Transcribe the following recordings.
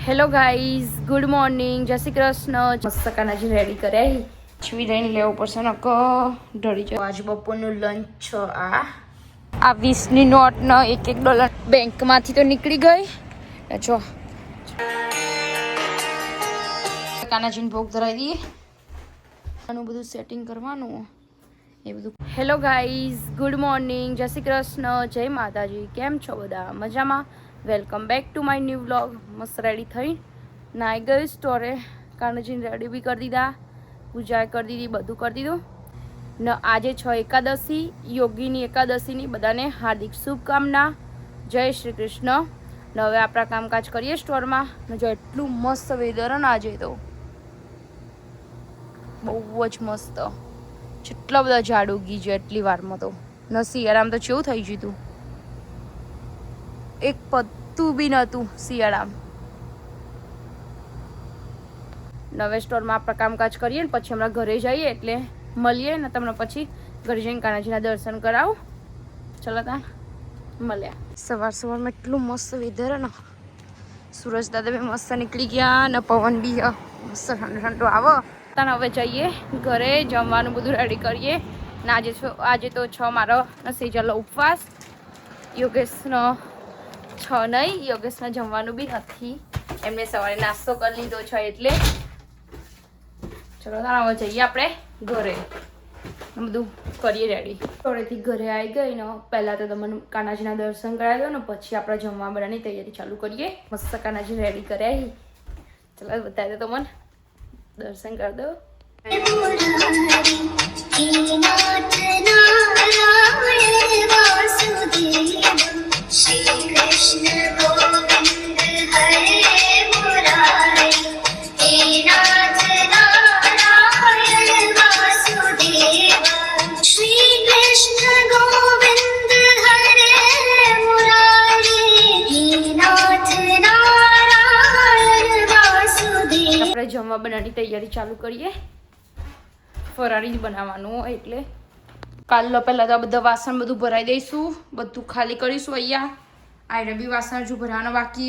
Hello guys, good morning, જય શ્રી કૃષ્ણ. મસ્ત Kanaji ready કર્યા છીવી લઈને લેવું પડશે ને ઢળી જાય. આજ બપોરનું લંચ છે. આ 20ની નોટ ને $1 બેંકમાંથી તો નીકળી ગઈ. જો કાનાજીને ભોગ ધરાવી દઈએ. આનું બધું સેટિંગ કરવાનું એ બધું. હેલો ગાઈઝ, ગુડ મોર્નિંગ, જય શ્રી કૃષ્ણ, જય માતાજી. કેમ છો બધા? મજામાં? Welcome back to my new vlog. મસ્ત રેડી થઈ નાઈ ગઈ સ્ટોરે. કાનાજીને રેડી બી કરી દીધા, પૂજા કરી દીધી, બધું કરી દીધું ને. આજે 6 એકાદશી, યોગીની એકાદશીની બધાને હાર્દિક શુભકામના. જય શ્રી કૃષ્ણ. ને હવે આપણા કામકાજ કરીએ સ્ટોરમાં. ને જો એટલું મસ્ત વેધર ને આજે તો બહુ જ મસ્ત. જેટલા બધા ઝાડ ઉગી છે એટલી વારમાં તો નસી આરામ તો કેવું થઈ ગયું હતું. એક પત્તું બી નહોતું શિયાળામાં. નવે સ્ટોરમાં આપણે કામકાજ કરીએ ને પછી હમણાં ઘરે જઈએ એટલે મળીએ ને તમને પછી ઘરે જઈને કાનાજીના દર્શન કરાવું. ચલો તા મળ્યા. સવારમાં એટલું મસ્ત વેધર ને. સૂરજ દાદા બી મસ્ત નીકળી ગયા ને પવન બી મસ્ત ઠંડો ઠંડો આવો. હવે જઈએ ઘરે, જમવાનું બધું રેડી કરીએ. ને આજે તો 6 મારો સેજલનો ઉપવાસ. યોગેશનો 6 નહીં, યોગેશના જમવાનું બી નથી. એમને સવારે નાસ્તો કરી લીધો છે એટલે. ચલો હવે જઈએ આપણે ઘરે, બધું કરીએ રેડી. થોડેથી ઘરે આવી ગઈ ને પહેલાં તો તમને કાનાજીના દર્શન કરાવી દો ને પછી આપણે જમવા બનાવવાની તૈયારી ચાલુ કરીએ. મસ્ત કાનાજી રેડી કર્યા. ચલો બતાવી દો તમને, દર્શન કરી દો. શ્રી કૃષ્ણ ગોવિંદ હરે મુરારી નાથ નારાયણ વાસુદેવ. શ્રી કૃષ્ણ ગોવિંદ હરે મુરારી નાથ નારાયણ વાસુદેવ. આપણે જમવા બનાવવાની તૈયારી ચાલુ કરીએ. ફરાળી બનાવવાનું એટલે કાલનો પહેલાં તો આ બધા વાસણ બધું ભરાઈ દઈશું, બધું ખાલી કરીશું. અહીંયા આયરે બી વાસણ હજુ ભરવાના બાકી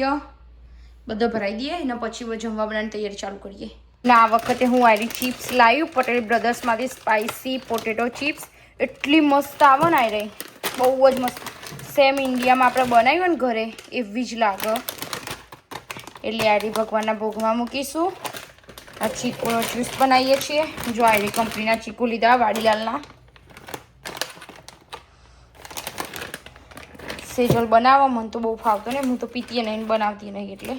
બધા ભરાઈ દઈએ અને પછી જમવા બનાવવાની તૈયારી ચાલુ કરીએ. ને આ વખતે હું આયરી ચિપ્સ લાવી પટેલ બ્રધર્સમાંથી, સ્પાઇસી પોટેટો ચિપ્સ. એટલી મસ્ત આવે ને આયરે, બહુ જ મસ્ત. સેમ ઇન્ડિયામાં આપણે બનાવ્યું ને ઘરે એવી જ લાગે. એટલે આયરી ભગવાનના ભોગમાં મૂકીશું. આ ચીકુનો જ્યુસ બનાવીએ છીએ. જો આયરી કંપનીના ચીકુ લીધા વાડીલાલના. સેજલ બનાવવા મને તો બહુ ફાવતો ને, હું તો પીતી નહીં બનાવતી નહીં. એટલે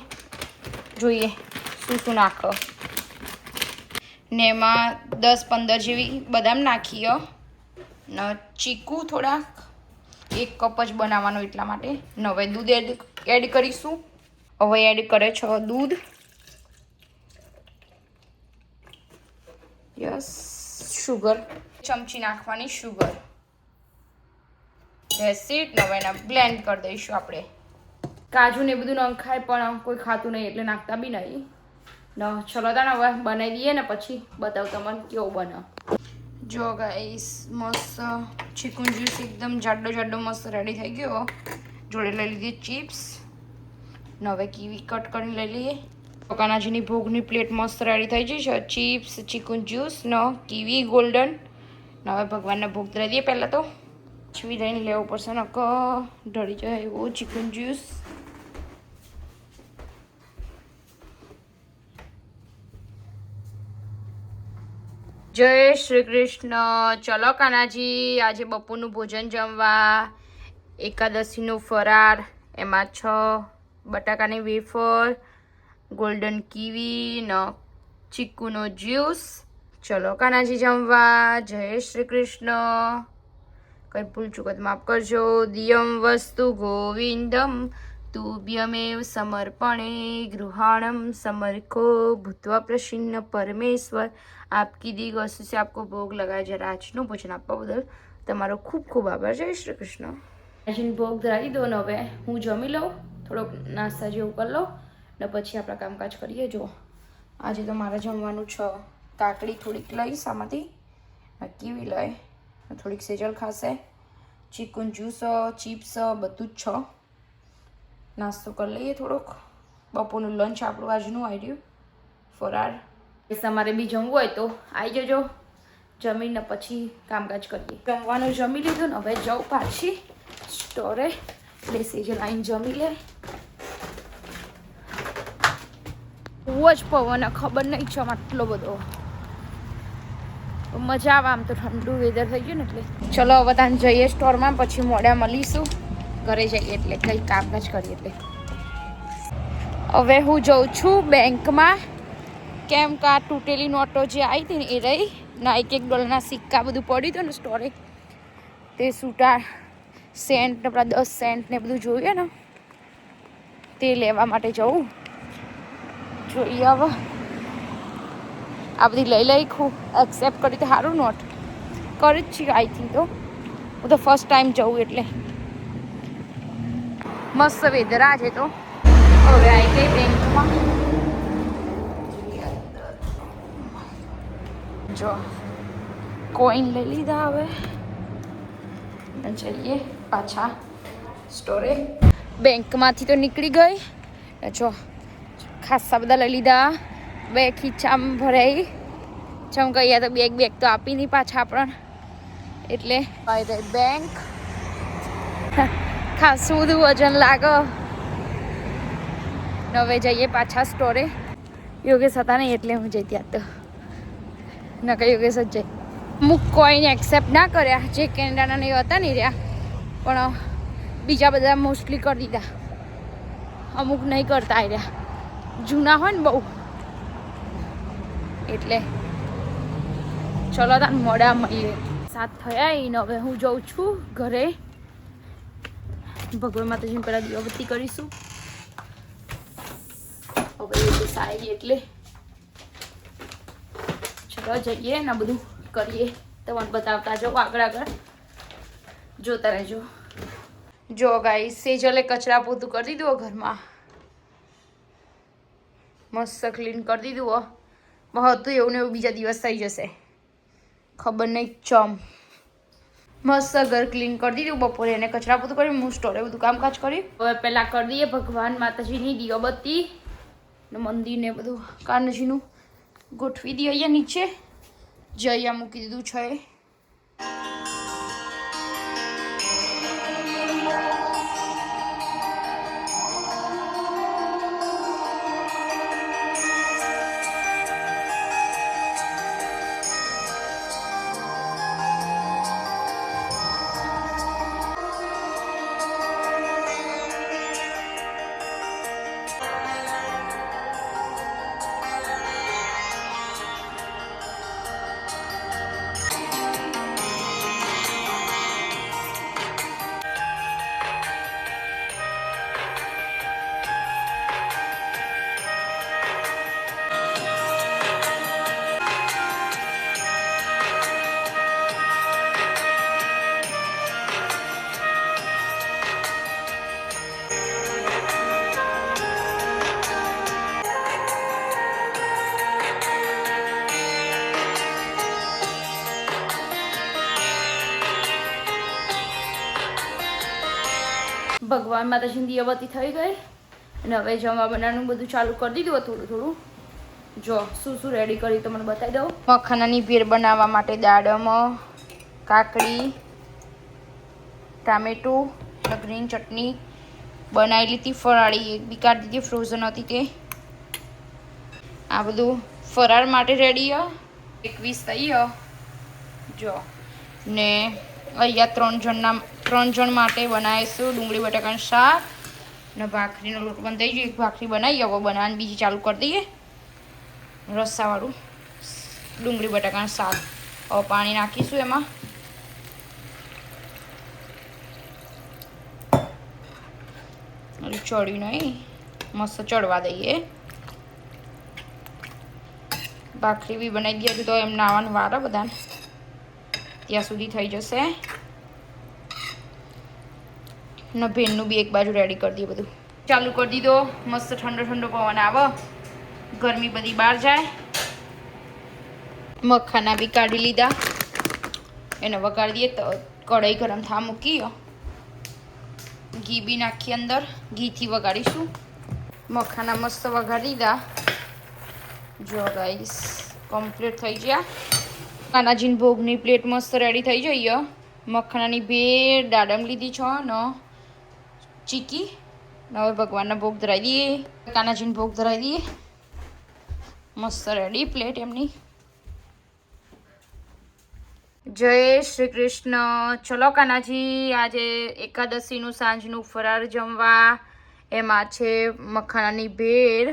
જોઈએ શું શું નાખો. ને એમાં 10-15 જેવી બદામ નાખીએ ને ચીકુ થોડાક, 1 કપ જ બનાવવાનો એટલા માટે. ને હવે દૂધ એડ કરીશું. હવે એડ કરે છે દૂધ. યસ, શુગર ચમચી નાખવાની, શુગર. એસિડ હવે એને બ્લેન્ડ કરી દઈશું આપણે. કાજુ ને બધું નખાય પણ કોઈ ખાતું નહીં એટલે નાખતા બી નહીં. ચલો તાને હવે બનાવી દઈએ ને પછી બતાવું તમને કેવું બને. જો ગાઈસ મસ્ત ચીકુ જ્યુસ એકદમ જાડો જાડો મસ્ત રેડી થઈ ગયો. જોડે લઈ લીધી ચિપ્સ. ને હવે કીવી કટ કરીને લઈ લઈએ. કાનાજીની ભોગની પ્લેટ મસ્ત રેડી થઈ ગઈ છે. ચિપ્સ, ચીકુ જ્યુસ ને કીવી ગોલ્ડન. ને હવે ભગવાનને ભોગ ધરાવી દઈએ. પહેલાં તો છીવી લઈને લેવું પડશે ને ઢળી જાય એવું ચીકુ જ્યુસ. જય શ્રી કૃષ્ણ. ચલો કાનાજી, આજે બપોરનું ભોજન જમવા. એકાદશીનું ફરાર, એમાં 6 બટાકાની વેફર, ગોલ્ડન કીવી ને ચીકુનો જ્યુસ. ચલો કાનાજી જમવા. જય શ્રી કૃષ્ણ. કંઈ ભૂલ ચૂકત માફ કરજો. દિયમ વસ્તુ ગોવિંદમ તુભ્યમેવ સમર્પણે ગૃહાણમ સમર્કો ભૂત્વા પ્રસન્ન પરમેશ્વર. આપકી દી વસ્તુ से आपको ભોગ લગાય જરા આજનું ભોજન આપવા બદલ તમારો ખૂબ ખૂબ આભાર. જય શ્રી કૃષ્ણ. આજનો ભોગ ધરાવી દો ને હવે હું જમી લઉં, થોડોક નાસ્તા જેવું કરી લઉં ને પછી આપણા કામકાજ કરીએ. જો આજે તો મારે જમવાનું છે. કાકડી થોડીક લઈશ આમાંથી, કીવી લઈ, થોડીક સેજલ ખાશે, ચીકુ જ્યુસ, ચિપ્સ બધું જ છે. નાસ્તો કરી લઈએ થોડોક. બપોરનું લંચ આપણું આજનું આવી રહ્યું ફરાર. તમારે બી જમવું હોય તો આવી જજો, જમીને પછી કામકાજ કરીએ. જમવાનું જમી લીધું ને હવે જાઉં પાછી સ્ટોરે, બેસી જ લાઈન જમી લે. બહુ જ પવન, ખબર નહીં છે આટલો બધો. મજા આવે આમ તો, ઠંડુ વેધર થઈ ગયું ને એટલે. ચલો હવે ત્યાં જઈએ સ્ટોરમાં, પછી મોડા મળીશું ઘરે જઈએ એટલે કંઈ કામકાજ કરીએ એટલે. હવે હું જઉં છું બેંકમાં, કેમ કે આ તૂટેલી નોટો જે આવી હતી ને એ રહી ના, $1 સિક્કા બધું પડ્યું હતું ને સ્ટોરે, તે સૂટા સેન્ટ ને પેલા 10 સેન્ટ ને બધું જોઈએ ને તે લેવા માટે જવું. જોઈએ હવે આ બધી લઈ લઈ ખૂબ એક્સેપ્ટ કરી તો સારું, નોટ કરી જ છીએ આઈ થિંક. તો હું તો ફર્સ્ટ ટાઈમ જવું એટલે મસ્ત વેધર આજે તો. હવે આવી ગઈ બેંકમાં, જો કોઈન લઈ લીધા. હવે જઈએ પાછા સ્ટોરે. બેંકમાંથી તો નીકળી ગઈ, જો ખાસા બધા લઈ લીધા. 2 ખીચામાં ભરાઈ ચમકૈયા તો બેગ તો આપી નહીં પાછા આપણને, એટલે બેંક ખાસું બધું વજન લાગે. હવે જઈએ પાછા સ્ટોરે. યોગેશ હતા નહીં એટલે હું જઈ ત્યાં તો નકા યોગેશ જ જઈ. અમુક કોઈને એક્સેપ્ટ ના કર્યા, જે કેનેડાના નહીં હતા નહીં રહ્યા, પણ બીજા બધા મોસ્ટલી કરી દીધા. અમુક નહીં કરતા આવ્યા, જૂના હોય ને બહુ એટલે. ચલો તાન મોડા મળીએ. 7 થયા ને હવે હું જાઉં છું ઘરે. ભગવાન માતાજીને પહેલાં દીવાબત્તી કરીશું. હવે એ સારી એટલે ચલો જઈએ ને બધું કરીએ. તમને બતાવતા જાઓ, આગળ જોતા રહેજો. જો ગાઈસ સેજલે કચરા પોતું કરી દીધું ઘરમાં, મસ્ત ક્લીન કરી દીધું. હતું એવું ને એવું બીજા દિવસ થઈ જશે, ખબર નહીં ચમ. મસ્ત ઘર ક્લીન કરી દીધું બપોરે, એને કચરા પોતું કર્યું, હું સ્ટોરે બધું કામકાજ કર્યું. હવે પહેલાં કરી દઈએ ભગવાન માતાજીની દીવાબત્તી ને મંદિર ને બધું કાનજીનું ગોઠવી દઈએ. અહીંયા નીચે જે અહીંયા મૂકી દીધું છે. ભગવાન માતાજીની દીવાબત્તી થઈ ગઈ અને હવે જમવા બનાવવાનું બધું ચાલુ કરી દીધું થોડું થોડું. જો શું શું રેડી કરી તો મને બતાવી દઉં. મખાનાની ભેળ બનાવવા માટે દાડમ, કાકડી, ટામેટું, ગ્રીન ચટણી બનાવી લીધી. ફરાળી એક બી કાઢી દીધી, ફ્રોઝન હતી તે. આ બધું ફરાળ માટે રેડી 21 થઈ જો. ને અહીંયા 3 જણ માટે બનાવીશું ડુંગળી બટાકાનું શાક ને ભાખરીનો લોટ બંધ થઈ ગયો. એક ભાખરી બનાવી, હવે બનાવવાની બીજી ચાલુ કરી દઈએ. રસ્સાવાળું ડુંગળી બટાકાનું શાક. હવે પાણી નાખીશું એમાં. ચડ્યું નહીં, મસ્ત ચડવા દઈએ. ભાખરી બી બનાવી દઈએ તો એમ નાવાનું વાર બધાને, ત્યાં સુધી થઈ જશે. ને ભેળનું બી એક બાજુ રેડી કરી દઈએ. બધું ચાલુ કરી દીધો. મસ્ત ઠંડો ઠંડો પવન આવે, ગરમી બધી બહાર જાય. મખાના બી કાઢી લીધા, એને વગાડી દઈએ. તો કઢાઈ ગરમ થવા મૂકી, ઘી બી નાખી અંદર, ઘીથી વગાડીશું. મખાના મસ્ત વઘારી દીધા. જો ગાઈસ કમ્પ્લીટ થઈ ગયા. કાનાજીની ભોગની પ્લેટ મસ્ત રેડી થઈ જઈએ. મખાનાની ભેળ દાડમ લીધી છો ને ચીકી. હવે ભગવાનના ભોગ ધરાવી દઈએ. કાનાજીને ભોગ ધરાવી દઈએ. મસ્ત રેડી પ્લેટ એમની. જય શ્રી કૃષ્ણ. ચલો કાનાજી, આજે એકાદશીનું સાંજનું ફરાર જમવા. એમાં છે મખાનાની ભેળ,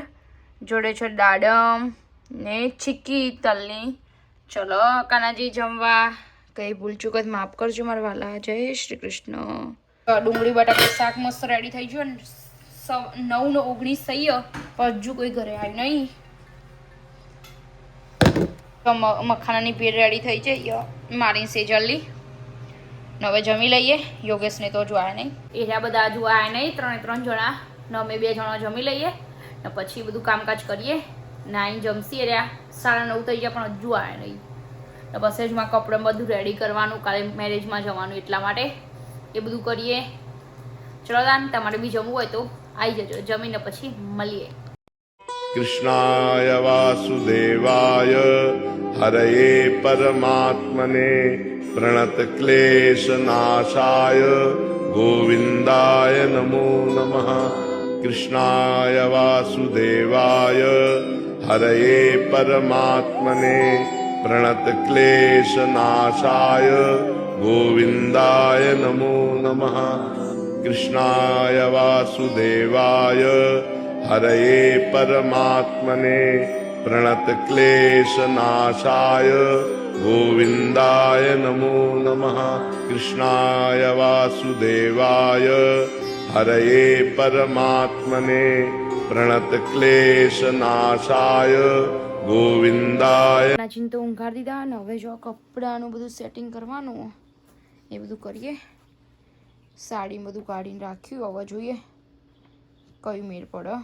જોડે છે દાડમ ને ચીકી તલની. ચલો કાનાજી જમવા. કઈ ભૂલચૂક જ માફ કરજો મારા વાલા. જય શ્રી કૃષ્ણ. ડુંગળી બટાકા શાક મસ્ત રેડી થઈ ગયું. 9:19 થઈ ગયો પણ હજુ કોઈ ઘરે આવ્યું નહીં. મખાનાની ભેળ રેડી થઈ જઈએ. મારી સેજલી હવે જમી લઈએ. યોગેશને તો જો આવ્યા નહીં. એરા બધા હજુ આવ્યા નહીં. 3 જણા ને અમે 2 જણા જમી લઈએ ને પછી બધું કામકાજ કરીએ. નાઈને જમશી રહ્યા. 9:30 થઈ ગયા પણ હજુ આવ્યા નહીં. ને બસ જ માં કપડાં બધું રેડી કરવાનું, કાલે મેરેજમાં જવાનું એટલા માટે એ બધું કરીએ. ચલો દાન, તમારે બી જમવું હોય તો આવી જજો. જમીને પછી મળીએ. कृष्णाय वासुदेवाय हरये परमात्मने प्रणतक्लेशनाशाय गोविन्दाय नमो नमः. कृष्णाय वासुदेवाय हरये परमात्मने प्रणतक्लेशनाशाय गोविन्दाय नमो नमः. कृष्णाय वासुदेवाय हरये परमात्मने प्रणतक्लेशनाशाय गोविन्दाय नमो नमः. कृष्णाय वासुदेवाय हरये परमात्मने प्रणतक्लेशनाशाय ગોવિંદાય. નાચીને તો ઊંઘાડી દીધા ને હવે જો કપડાનું બધું સેટિંગ કરવાનું એ બધું કરીએ. સાડી બધું કાઢીને રાખ્યું. હવે જોઈએ કયું મેળ પડે.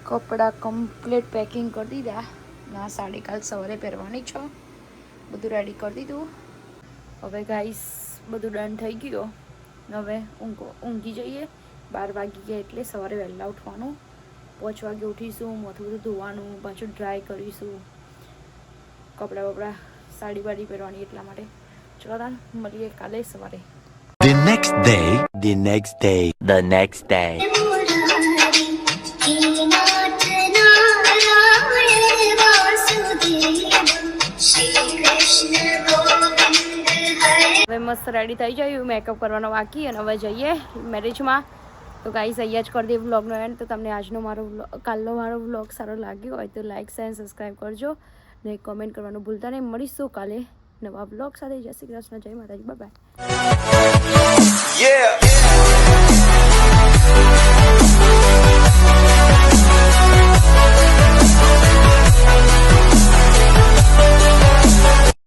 કપડાં કમ્પ્લીટ પેકિંગ કરી દીધા. ના સાડી કાલ સવારે પહેરવાની છે. બધું રેડી કરી દીધું. હવે ગાઈસ બધું ડન થઈ ગયો. હવે ઊંઘી જઈએ. 12 વાગી ગયા એટલે સવારે વહેલા ઉઠવાનું. 5 વાગે ઉઠીશું. માથું બધું ધોવાનું, પાછું ડ્રાય કરીશું. કપડાં બપડા સાડી બાડી પહેરવાની એટલા માટે. ચલો તાન મળીએ કાલે સવારે. The next day. હવે મસ્ત રેડી થઈ જાય. મેકઅપ કરવાનો બાકી અને હવે જઈએ મેરેજમાં. તો ગાઈસ અહીંયા જ કરી દે વ્લોગનો એન્ડ. તો તમને આજનો કાલનો મારો વ્લોગ સારો લાગ્યો હોય તો લાઈક શેર સબસ્ક્રાઈબ કરજો ને કમેન્ટ કરવાનું ભૂલતા નહીં. મળીશું કાલે નવા વ્લોગ સાથે. જય શ્રી કૃષ્ણ. જય માતાજી. Bye bye.